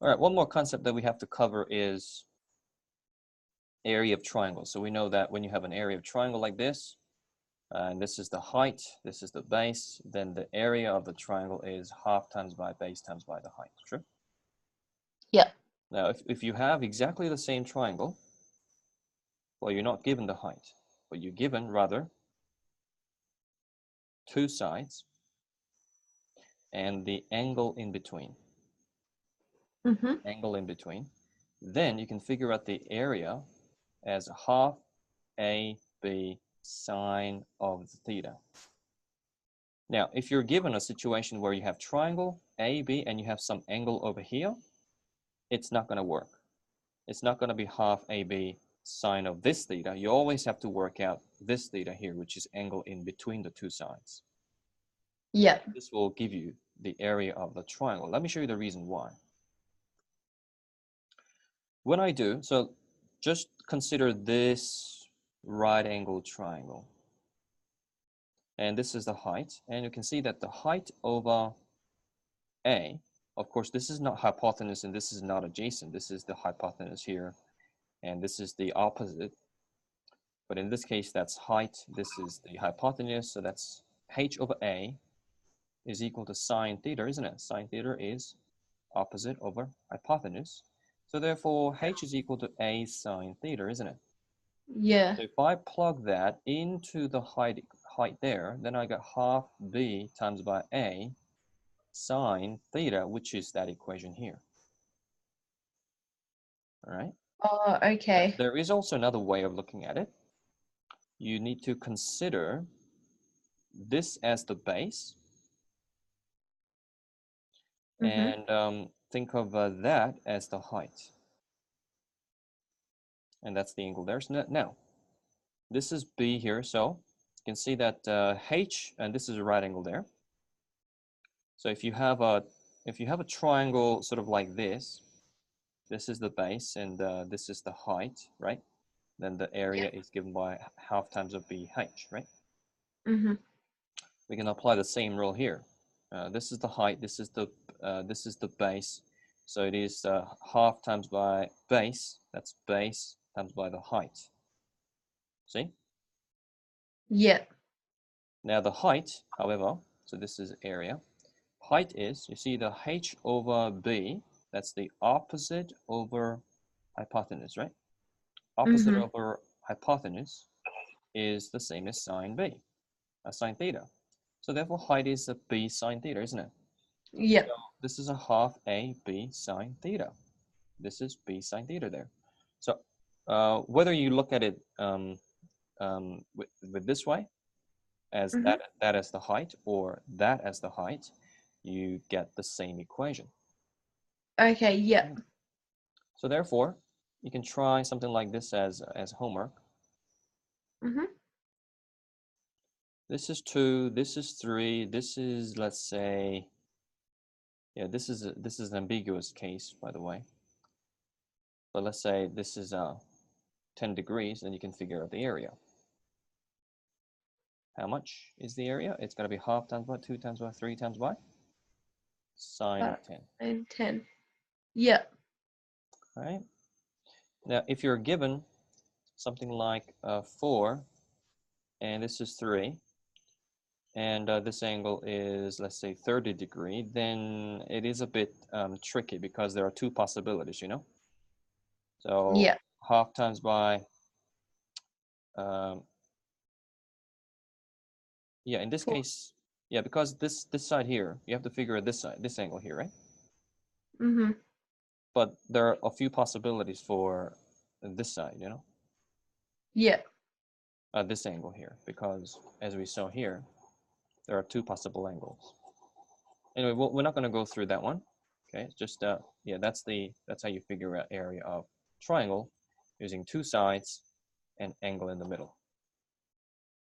All right, one more concept that we have to cover is area of triangle. So we know that when you have an area of triangle like this, and this is the height, this is the base, then the area of the triangle is half times by base times by the height. True? Yeah. Now, if you have exactly the same triangle, well, you're not given the height, but you're given, rather, two sides and the angle in between. Angle in between. Then you can figure out the area as half AB sine of theta. Now, if you're given a situation where you have triangle AB and you have some angle over here, it's not going to work. It's not going to be half AB sine of this theta. You always have to work out this theta here, which is angle in between the two sides. Yeah. This will give you the area of the triangle. Let me show you the reason why. When I do, so just consider this right angle triangle. And this is the height. And you can see that the height over A, of course, this is not hypotenuse and this is not adjacent. This is the hypotenuse here. And this is the opposite. But in this case, that's height. This is the hypotenuse. So that's h over A is equal to sine theta, isn't it? Sine theta is opposite over hypotenuse. So therefore, h is equal to A sine theta, isn't it? Yeah. So if I plug that into the height there, then I got half B times by A sine theta, which is that equation here. All right? Oh, okay. There is also another way of looking at it. You need to consider this as the base. And think of that as the height. And that's the angle there. So now, this is B here. So you can see that H, and this is a right angle there. So if you have a triangle sort of like this is the base and this is the height, right? Then the area is given by half times of BH, right? We can apply the same rule here. This is the height, this is the base. So it is half times by base, that's base times by the height. See? Yeah. Now the height, however, so this is area. Height is, you see the h over b, that's the opposite over hypotenuse, right? Opposite over hypotenuse is the same as sine b, sine theta. So therefore height is a b sine theta, isn't it? Yeah. So this is a half a b sine theta. This is b sine theta there. So whether you look at it with this way, as that as the height, or that as the height, you get the same equation. Okay, yeah. So therefore, you can try something like this as homework. This is 2, this is 3, this is, let's say, yeah, this is an ambiguous case, by the way. But let's say this is 10 degrees, and you can figure out the area. How much is the area? It's going to be half times by 2 times by 3 times by sine of 10. And 10. Yeah. All right. Now, if you're given something like 4, and this is 3, and this angle is, let's say, 30 degrees, then it is a bit tricky because there are two possibilities, you know? So Yeah. half times by, yeah, in this case, yeah, because this side here, you have to figure out this side, this angle here, right? But there are a few possibilities for this side, you know? Yeah. This angle here, because as we saw here, there are two possible angles. Anyway, we're not going to go through that one. Okay, just yeah, that's how you figure out area of triangle using two sides and angle in the middle.